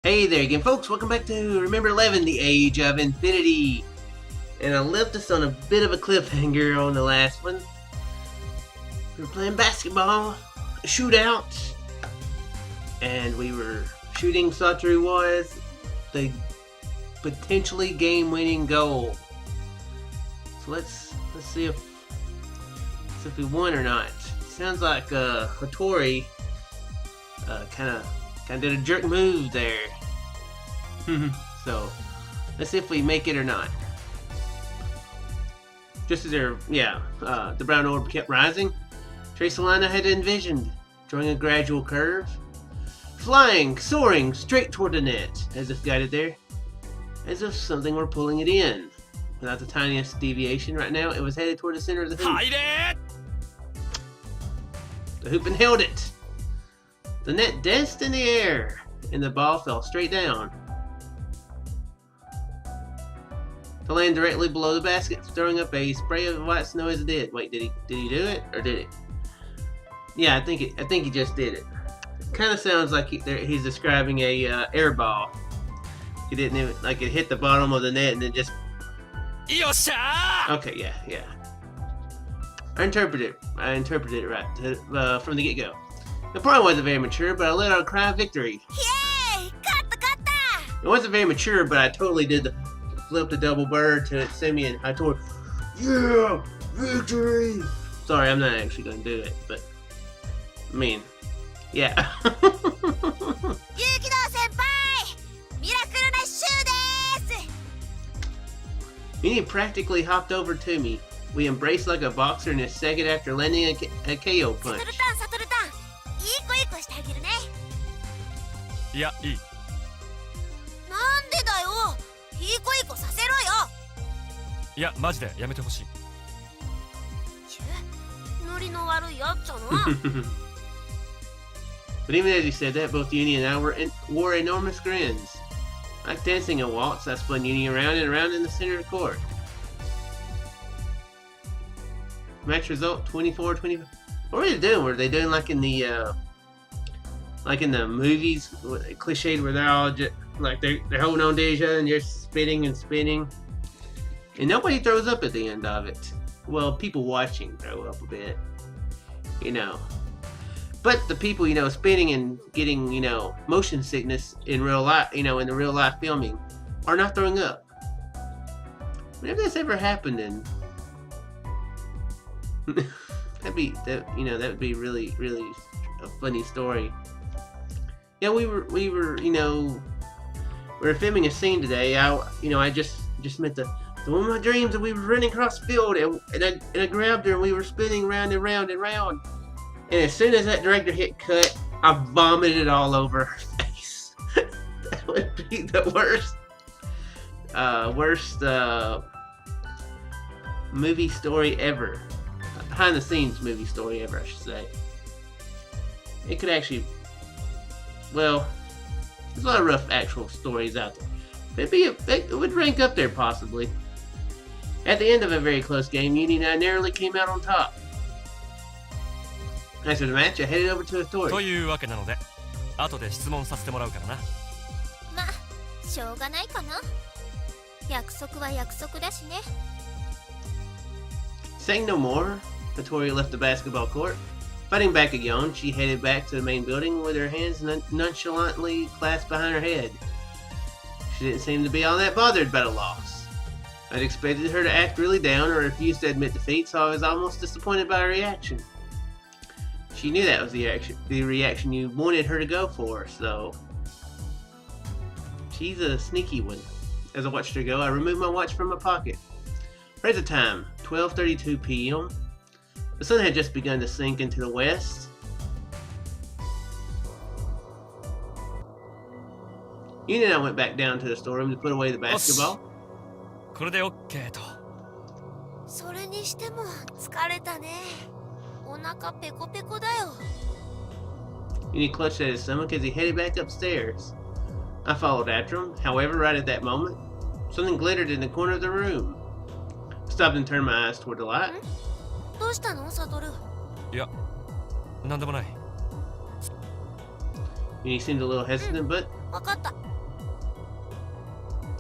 Hey there again, folks. Welcome back to Remember 11, the Age of Infinity. And I left us on a bit of a cliffhanger on the last one. We were playing basketball, a shootout, and we were shooting Hotori was the potentially game-winning goal. So let's see if we won or not. Sounds like Hotori kind of did a jerk move there. So let's see if we make it or not. Just as the brown orb kept rising, Tracelina had envisioned, drawing a gradual curve, flying, soaring straight toward the net, as if guided there, as if something were pulling it in. Without the tiniest deviation right now, it was headed toward the center of the hoop. The hoop and held it. The net danced in the air, and the ball fell straight down to land directly below the basket, throwing up a spray of white snow as it did. Wait, did he do it, or did it? Yeah, I think he just did it. Kind of sounds like he's describing a air ball. He didn't even, like, it hit the bottom of the net and then just. Okay, yeah. I interpreted it right from the get-go. It probably wasn't very mature, but I let out a cry of victory. Yay! Katta! It wasn't very mature, but I totally did flip the double bird to Semi and Hotori. Yeah! Victory! Sorry, I'm not actually going to do it, but I mean, yeah. Yukido-senpai! Miracle na shoo desu! Mini practically hopped over to me. We embraced like a boxer in a second after landing a KO punch. Satoru-tan! いい子いい子してあげるね。いや、いい。なんでだよ。いい子いい子させろよ。いや、マジでやめてほしい。ノリの悪いやっちゃな。But even as he said that, both Uni and I wore enormous grins. Like dancing a waltz, I spun Uni around and around in the center of the court. Match result 24-25. What were they doing? Were they doing like in the movies, cliched, where they're all just like they're holding on to each other and just spinning and spinning, and nobody throws up at the end of it? Well, people watching throw up a bit, but the people spinning and getting motion sickness in real life, in the real life filming, are not throwing up. Whenever this ever happened, then. That would be really, really a funny story. Yeah, we were filming a scene today. I just met the one of my dreams, and we were running across the field, and I grabbed her, and we were spinning round and round and round. And as soon as that director hit cut, I vomited all over her face. That would be the worst movie story ever. Behind the scenes movie story ever, I should say. It could actually, well, there's a lot of rough actual stories out there. It would rank up there possibly. At the end of a very close game, Uni and I narrowly came out on top. After the match, I headed over to Hotori. というわけなので、後で質問させてもらうからな。ま、しょうがないかな。約束は約束だしね。Saying no more, Hotori left the basketball court. Fighting back a yawn, she headed back to the main building with her hands nonchalantly clasped behind her head. She didn't seem to be all that bothered by the loss. I'd expected her to act really down or refuse to admit defeat, so I was almost disappointed by her reaction. She knew that was the reaction you wanted her to go for, so she's a sneaky one. As I watched her go, I removed my watch from my pocket. Present time, 12:32 p.m. The sun had just begun to sink into the west. Uni and I went back down to the storeroom to put away the basketball. これで OK と。それにしても疲れたね。お腹ペコペコだよ。Uni clutched at his stomach as he headed back upstairs. I followed after him. However, right at that moment, something glittered in the corner of the room. I stopped and turned my eyes toward the light. どうしたの、サトル？いや、なんでもない。And he seemed a little hesitant, but わかった。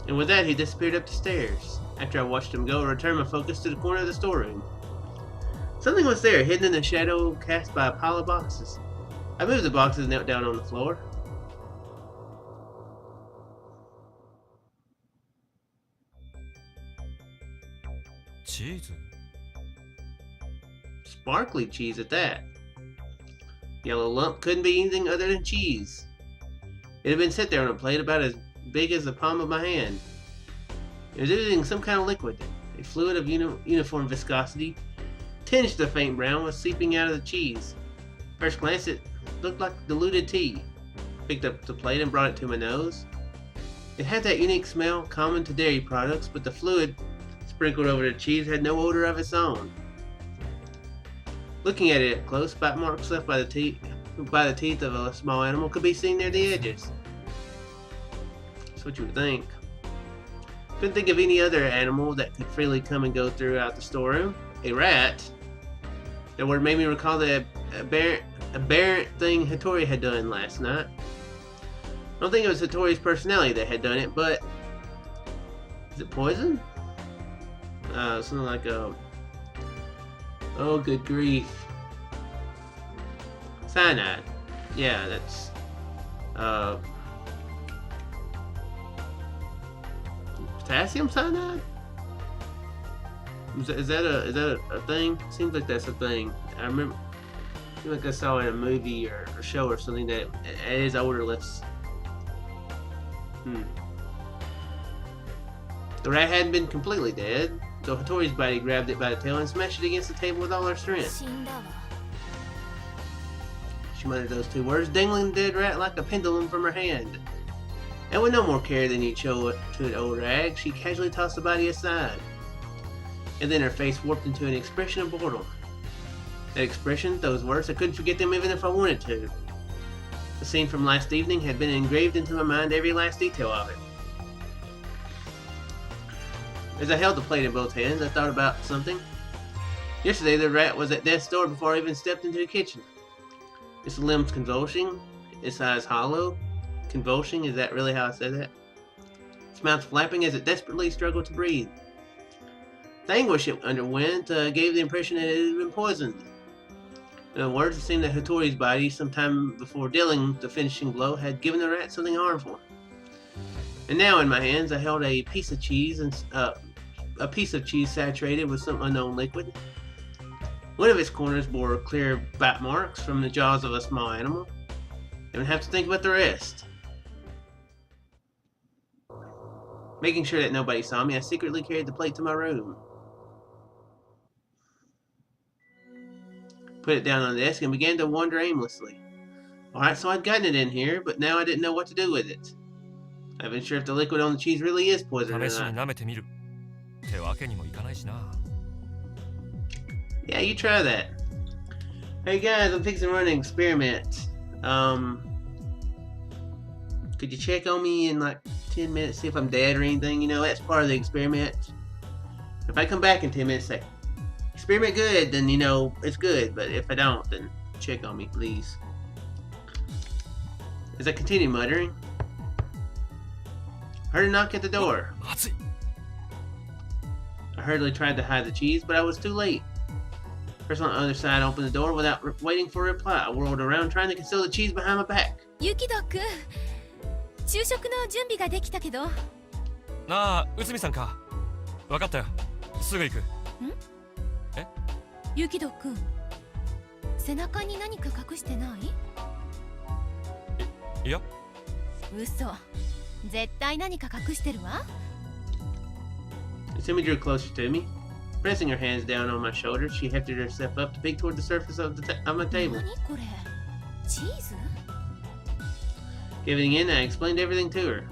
And with that, he disappeared up the stairs. After I watched him go, I returned my focus to the corner of the storeroom. Something was there, hidden in the shadow cast by a pile of boxes. I moved the boxes and knelt down on the floor. Cheese? Sparkly cheese at that. Yellow lump couldn't be anything other than cheese. It had been set there on a plate about as big as the palm of my hand. It was oozing some kind of liquid. A fluid of uniform viscosity, tinged a faint brown, was seeping out of the cheese. First glance, it looked like diluted tea. Picked up the plate and brought it to my nose. It had that unique smell common to dairy products, but the fluid sprinkled over the cheese had no odor of its own. Looking at it up close, bite marks left by the teeth of a small animal could be seen near the edges. That's what you would think. Couldn't think of any other animal that could freely come and go throughout the storeroom. A rat. That word made me recall the aberrant thing Hotori had done last night. I don't think it was Hotori's personality that had done it, but is it poison? Something like a... Oh, good grief. Cyanide. Yeah, that's... potassium cyanide? Is that a thing? Seems like that's a thing. I remember... I feel like I saw it in a movie or a show or something that it is odorless. The rat hadn't been completely dead, so Hotori's body grabbed it by the tail and smashed it against the table with all her strength. She muttered those two words, dangling the dead rat like a pendulum from her hand. And with no more care than you'd show to an old rag, she casually tossed the body aside. And then her face warped into an expression of boredom. That expression, those words, I couldn't forget them even if I wanted to. The scene from last evening had been engraved into my mind, every last detail of it. As I held the plate in both hands, I thought about something. Yesterday, the rat was at death's door before I even stepped into the kitchen. Its limbs convulsing, its eyes hollow. Convulsing, is that really how I said that? Its mouth flapping as it desperately struggled to breathe. The anguish it underwent gave the impression that it had been poisoned. In other words, it seemed that Hotori's body, sometime before dealing the finishing blow, had given the rat something harmful. And now in my hands, I held a piece of cheese and a piece of cheese saturated with some unknown liquid. One of its corners bore clear bite marks from the jaws of a small animal. I would have to think about the rest. Making sure that nobody saw me, I secretly carried the plate to my room. Put it down on the desk and began to wander aimlessly. Alright, so I'd gotten it in here, but now I didn't know what to do with it. I've been sure if the liquid on the cheese really is poison or not. Yeah, you try that. Hey guys, I'm fixing to run an experiment. Could you check on me in like 10 minutes, see if I'm dead or anything? You know, that's part of the experiment. If I come back in 10 minutes, say, experiment good, then you know, it's good. But if I don't, then check on me, please. As I continued muttering, I heard a knock at the door. I hurriedly tried to hide the cheese, but I was too late. The person on the other side opened the door without waiting for a reply. I whirled around, trying to conceal the cheese behind my back. Yukido-kun, 昼食の準備ができたけど。ああ、内海さんか。わかったよ。すぐ行く。ん？え？Yukido-kun、背中に何か隠してない？いや。嘘。絶対何か隠してるわ。Sumi drew closer to me. Pressing her hands down on my shoulders, she hefted herself up to peek toward the surface of my table. 何これ？チーズ？ Giving in, I explained everything to her.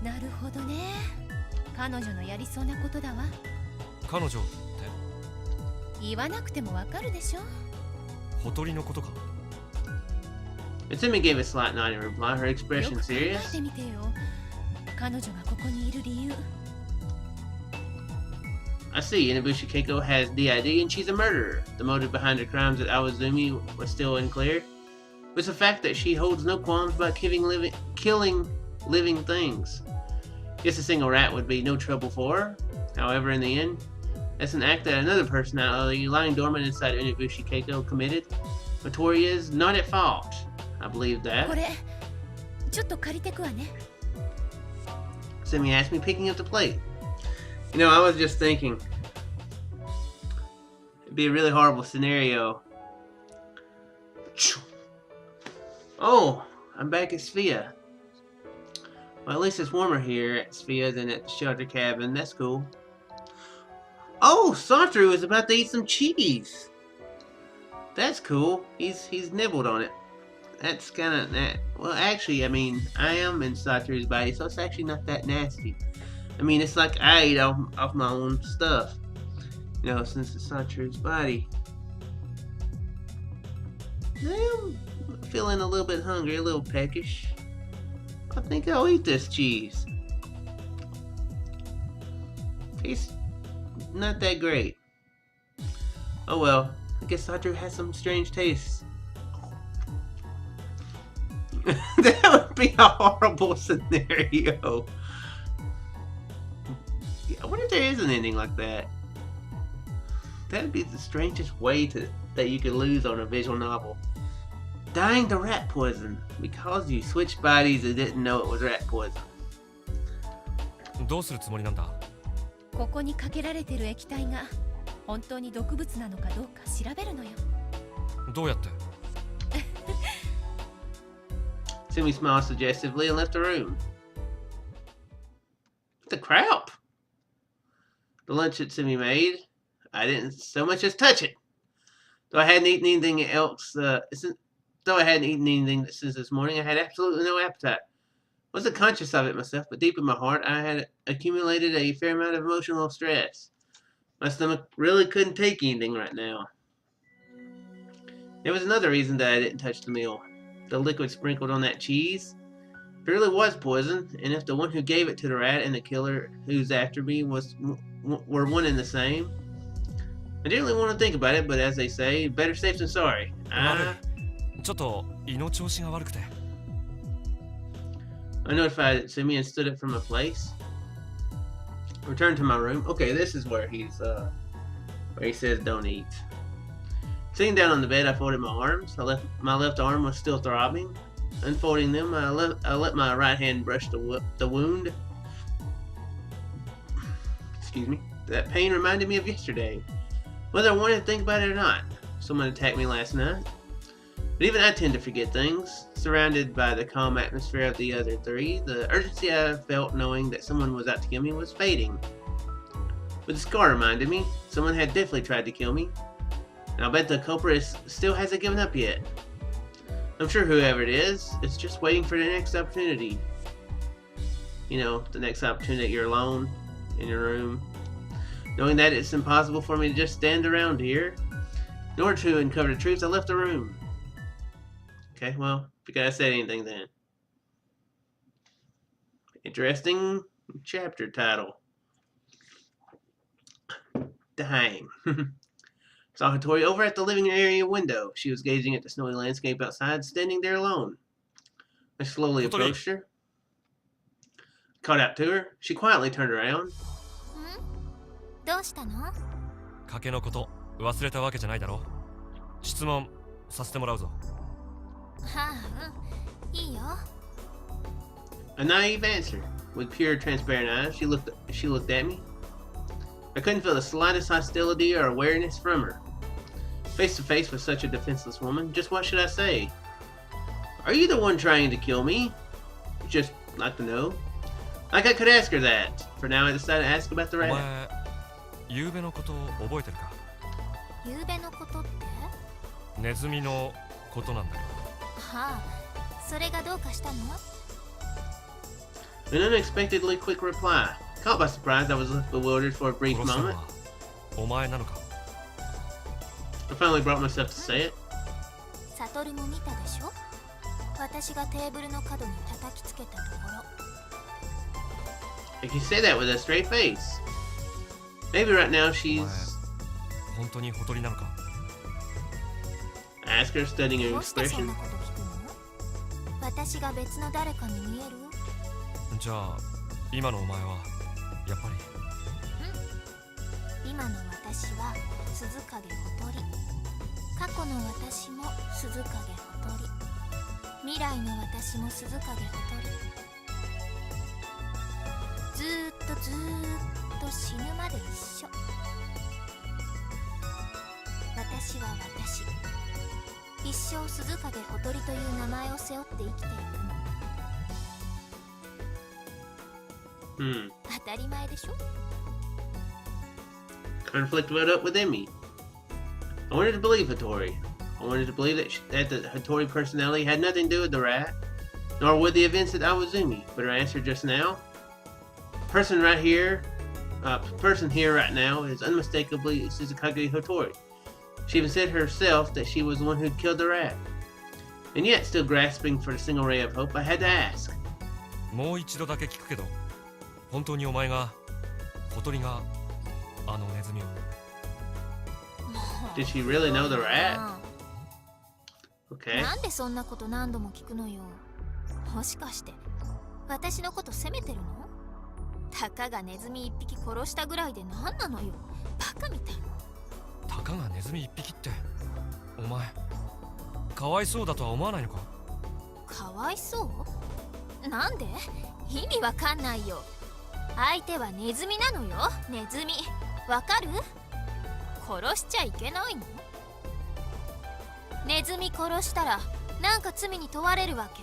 なるほどね。彼女のやりそうなことだわ。彼女って？言わなくてもわかるでしょ。ほとりのことか。Sumi gave a slight nod in reply, her expression serious. よく考えてみてよ。彼女がここにいる理由。I see, Inabushi Keiko has DID and she's a murderer. The motive behind her crimes at Awazumi was still unclear. was the fact that she holds no qualms about killing living things. Guess a single rat would be no trouble for her. However, in the end, that's an act that another personality lying dormant inside Unabushi Keiko committed. Hotori is not at fault. I believe that. Simi asked me, picking up the plate. You know, I was just thinking, it'd be a really horrible scenario. Oh, I'm back at Sphia. Well, at least it's warmer here at Sphia than at the shelter cabin. That's cool. Oh, Satoru is about to eat some cheese. That's cool. He's nibbled on it. That's kind of that. Well, actually, I mean, I am in Satoru's body, so it's actually not that nasty. I mean, it's like I ate off my own stuff. You know, since it's Satoru's body. I'm feeling a little bit hungry, a little peckish. I think I'll eat this cheese. Tastes not that great. Oh well, I guess Satoru has some strange tastes. That would be a horrible scenario. I wonder if there is an ending like that. That'd be the strangest way that you could lose on a visual novel. Dying to rat poison because you switched bodies and didn't know it was rat poison. どうするつもりなんだ? ここにかけられてる液体が本当に毒物なのかどうか調べるのよ。どうやって? Simi smiled suggestively and left the room. The crap! The lunch that Simi made, I didn't so much as touch it. Though I hadn't eaten anything else, since this morning, I had absolutely no appetite. Wasn't conscious of it myself, but deep in my heart, I had accumulated a fair amount of emotional stress. My stomach really couldn't take anything right now. There was another reason that I didn't touch the meal. The liquid sprinkled on that cheese. If it really was poison, and if the one who gave it to the rat and the killer who's after me were one and the same, I didn't really want to think about it, but as they say, better safe than sorry. ちょっと胃の調子が悪くて。I notified Simi and stood up from my place. Returned to my room. Okay, this is where he says don't eat. Sitting down on the bed, I folded my arms. My left arm was still throbbing. Unfolding them, I let my right hand brush the wound. Excuse me. That pain reminded me of yesterday, whether I wanted to think about it or not. Someone attacked me last night. But even I tend to forget things. Surrounded by the calm atmosphere of the other three, the urgency I felt knowing that someone was out to kill me was fading. But the scar reminded me, someone had definitely tried to kill me. And I'll bet the culprit still hasn't given up yet. I'm sure whoever it is just waiting for the next opportunity. You know, the next opportunity that you're alone in your room. Knowing that it's impossible for me to just stand around here. In order to uncover the truth, I left the room. Okay, well, if you gotta say anything then. Interesting chapter title. Dang. Saw Hotori over at the living area window. She was gazing at the snowy landscape outside, standing there alone. I slowly approached her. Called out to her. She quietly turned around. どうしたの? 賭けのこと忘れたわけじゃないだろ。質問させてもらうぞ。はあ、いいよ。A naive answer. With pure, transparent eyes, she looked at me. I couldn't feel the slightest hostility or awareness from her. Face to face with such a defenseless woman, just what should I say? Are you the one trying to kill me? Just like to know. Like I could ask her that. For now, I decided to ask about the rat. お前、ゆうべのこと覚えてるか? ゆうべのことって? ネズミのことなんだけど。はあ、それがどうかしたの? An unexpectedly quick reply. Caught by surprise, I was left bewildered for a brief 殺したの moment. はお前なのか? I finally brought myself to say it. サトルも見たでしょ? 私がテーブルの角に叩きつけたところ。If you say that with a straight face. Maybe right now she's... 本当にホトリなのか? I asked her, studying her どうしてそん expression. なこと聞くの?私が別の誰かに見える？じゃあ今のお前はやっぱり。今の私は鈴影ほとり、過去の私も鈴影ほとり、未来の私も鈴影ほとり。ずーっとずーっと死ぬまで一緒。私は私、一生鈴影ほとりという名前を背負って生きていくの。当たり前でしょ。 Conflict welled up within me. I wanted to believe Hotori. I wanted to believe that the Hotori personality had nothing to do with the rat, nor with the events at Awazumi. But her answer just now, person here right now is unmistakably Suzukage Hotori. She even said herself that she was the one who killed the rat. And yet, still grasping for a single ray of hope, I had to ask. もう一度だけ聞くけど、本当にお前が小鳥があのネズミを。 Did she really know the rat? Okay. なんでそんなこと何度も聞くのよ。もしかして私のこと責めてるの？たかがネズミ一匹殺したぐらいで何なのよ。バカみたい。たかがネズミ一匹ってお前かわいそうだとは思わないのか？かわいそう？なんで？意味わかんないよ。相手はネズミなのよ。ネズミわかる？殺しちゃいけないの？ネズミ殺したらなんか罪に問われるわけ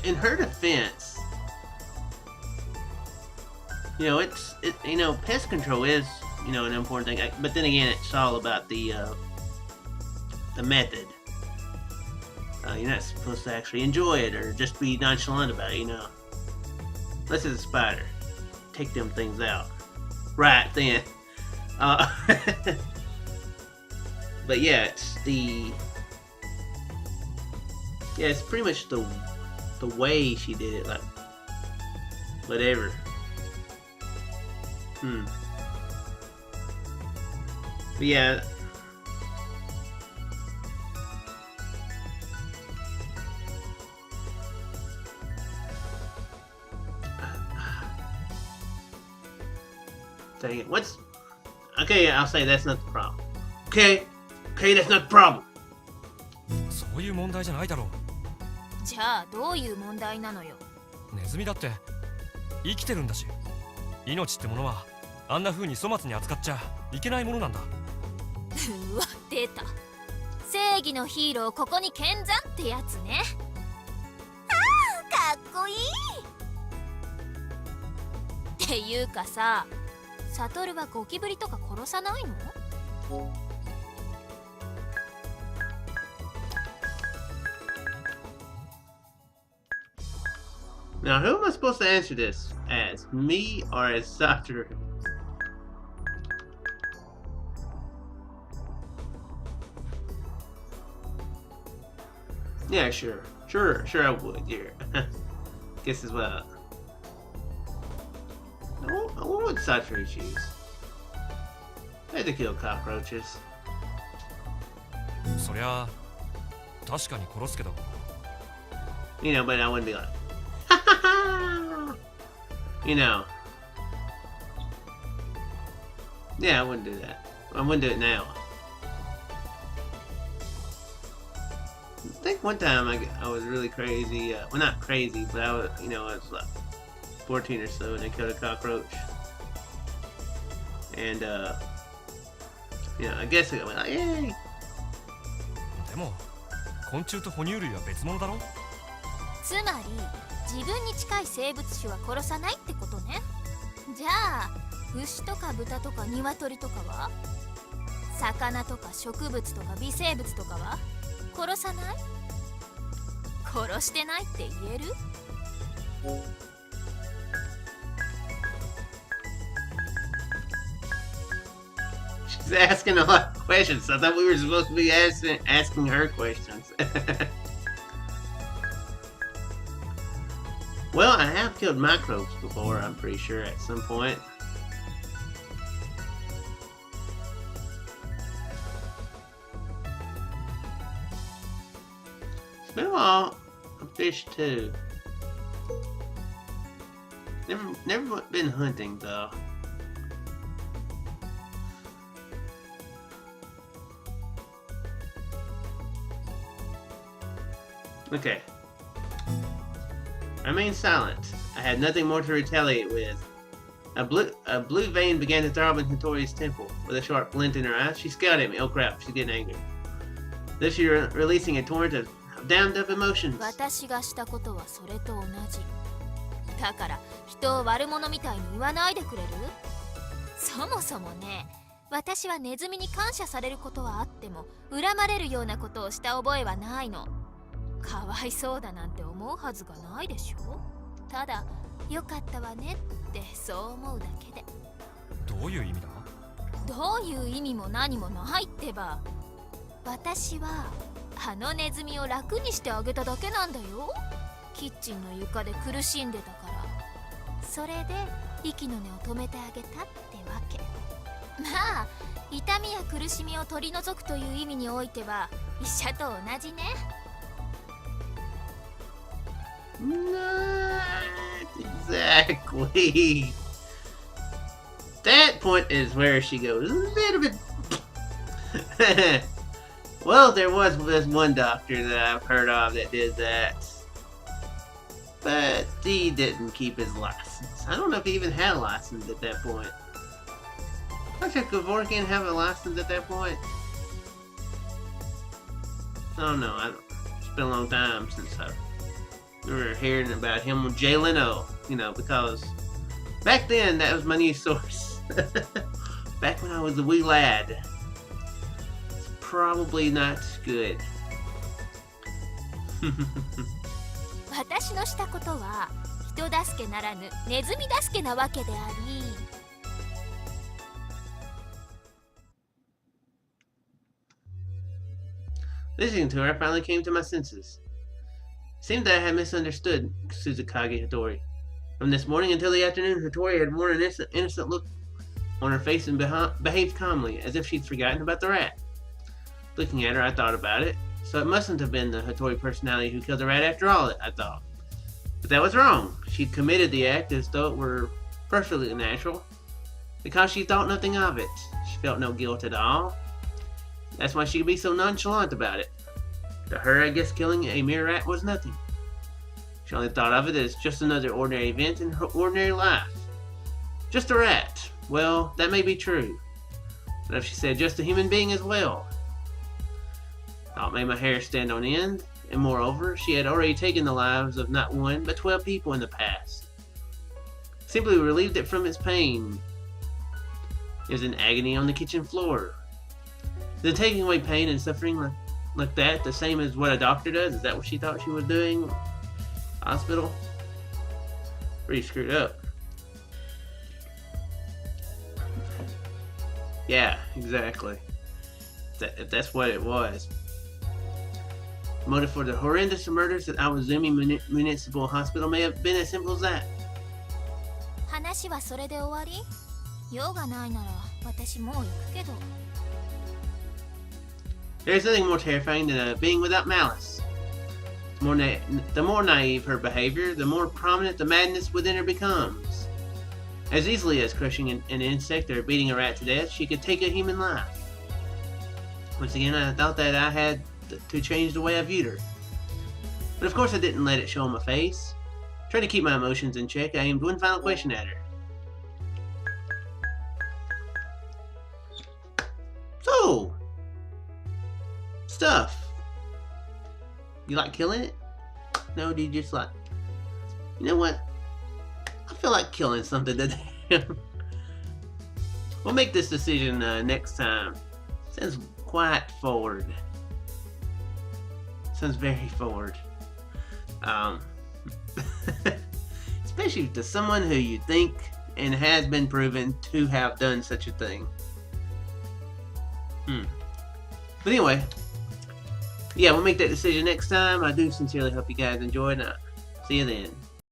？In her defense, pest control is, an important thing. But then again, it's all about the method. You're not supposed to actually enjoy it or just be nonchalant about it, Unless it's a spider. Take them things out. Right then. But yeah, it's pretty much the way she did it, like, whatever. But yeah. Dang it, okay, I'll say that's not the problem. Okay, that's not the problem. そういう問題じゃないだろう。じゃあどういう問題なのよ。ネズミだって生きてるんだし、命ってものはあんな風に粗末に扱っちゃいけないものなんだ。うわ、出た。正義のヒーローここに見参ってやつね。かっこいい。っていうかさ、サトルはゴキブリとか殺さないの？ Now, who am I supposed to answer this as? Me or as Satoru? Yeah, sure I would. Yeah. Guess as well. What would Satoru choose? I had to kill cockroaches. そりゃ確かに殺すけど。But I wouldn't be like, Yeah, I wouldn't do that. I wouldn't do it now. I think one time I was really crazy. Well, not crazy, but I was, I was like 14 or so, and I killed a cockroach. And, I guess I went like, yay! でも昆虫と哺乳類は別物だろ？つまり自分に近い生物種は殺さないってことね。じゃあ牛とか豚とか鶏とかは？魚とか植物とか微生物とかは殺さない？殺してないって言える？ She's asking a lot of questions. I thought we were supposed to be asking her questions. Well, I have killed microbes before, I'm pretty sure, at some point. It's been a while. I fished too. Never been hunting though. Okay. I remained silent. I had nothing more to retaliate with. A blue vein began to throb in Hotori's temple. With a sharp glint in her eyes, she scowled at me. Oh crap, she's getting angry. Then she releasing a torrent of damned up emotions. 私がしたことはそれと同じ。だから人を悪者みたいに言わないでくれる？そもそもね、私はネズミに感謝されることはあっても恨まれるようなことをした覚えはないの。かわいそうだなんて思うはずがないでしょ。ただよかったわねってそう思うだけで。どういう意味だ？どういう意味も何もないってば。私はあのネズミを楽にしてあげただけなんだよ。キッチンの床で苦しんでたから。それで息の根を止めてあげたってわけ。まあ痛みや苦しみを取り除くという意味においては医者と同じね。Not exactly. That point is where she goes a little bit. Well, there was this one doctor that I've heard of that did that, but he didn't keep his license. I don't know if he even had a license at that point. Dr. Kevorkian have a license at that point? I don't know. It's been a long time since I remember hearing about him with Jay Leno, you know, because back then that was my news source. Back when I was a wee lad. It's probably not good. 私のしたことは人助けならぬネズミ助けなわけであり。Listening to her, I finally came to my senses. It seemed that I had misunderstood Suzukage Hotori. From this morning until the afternoon, Hotori had worn an innocent look on her face and behaved calmly, as if she'd forgotten about the rat. Looking at her, I thought about it. So it mustn't have been the Hotori personality who killed the rat after all, I thought. But that was wrong. She'd committed the act as though it were perfectly natural, because she thought nothing of it. She felt no guilt at all. That's why she could be so nonchalant about it. To her, I guess killing a mere rat was nothing. She only thought of it as just another ordinary event in her ordinary life. Just a rat. Well, that may be true. But if she said just a human being as well, thought made my hair stand on end. And moreover, she had already taken the lives of not one, but 12 people in the past. Simply relieved it from its pain. It was in agony on the kitchen floor. Then taking away pain and suffering like that, the same as what a doctor does? Is that what she thought she was doing? Hospital? Pretty screwed up. Yeah, exactly. If that's what it was. Motive for the horrendous murders at Awazumi Municipal Hospital may have been as simple as that. 話はそれで終わり？用がないなら私もう行くけど。There's nothing more terrifying than a being without malice. The more naive her behavior, the more prominent the madness within her becomes. As easily as crushing an insect or beating a rat to death, she could take a human life. Once again, I thought that I had to change the way I viewed her. But of course I didn't let it show on my face. Trying to keep my emotions in check, I aimed one final question at her. So, stuff. You like killing it? No, do you just like... You know what? I feel like killing something today. We'll make this decision next time. Sounds quite forward. Sounds very forward. Especially to someone who you think and has been proven to have done such a thing. But anyway, yeah, we'll make that decision next time. I do sincerely hope you guys enjoyed, and I'll see you then.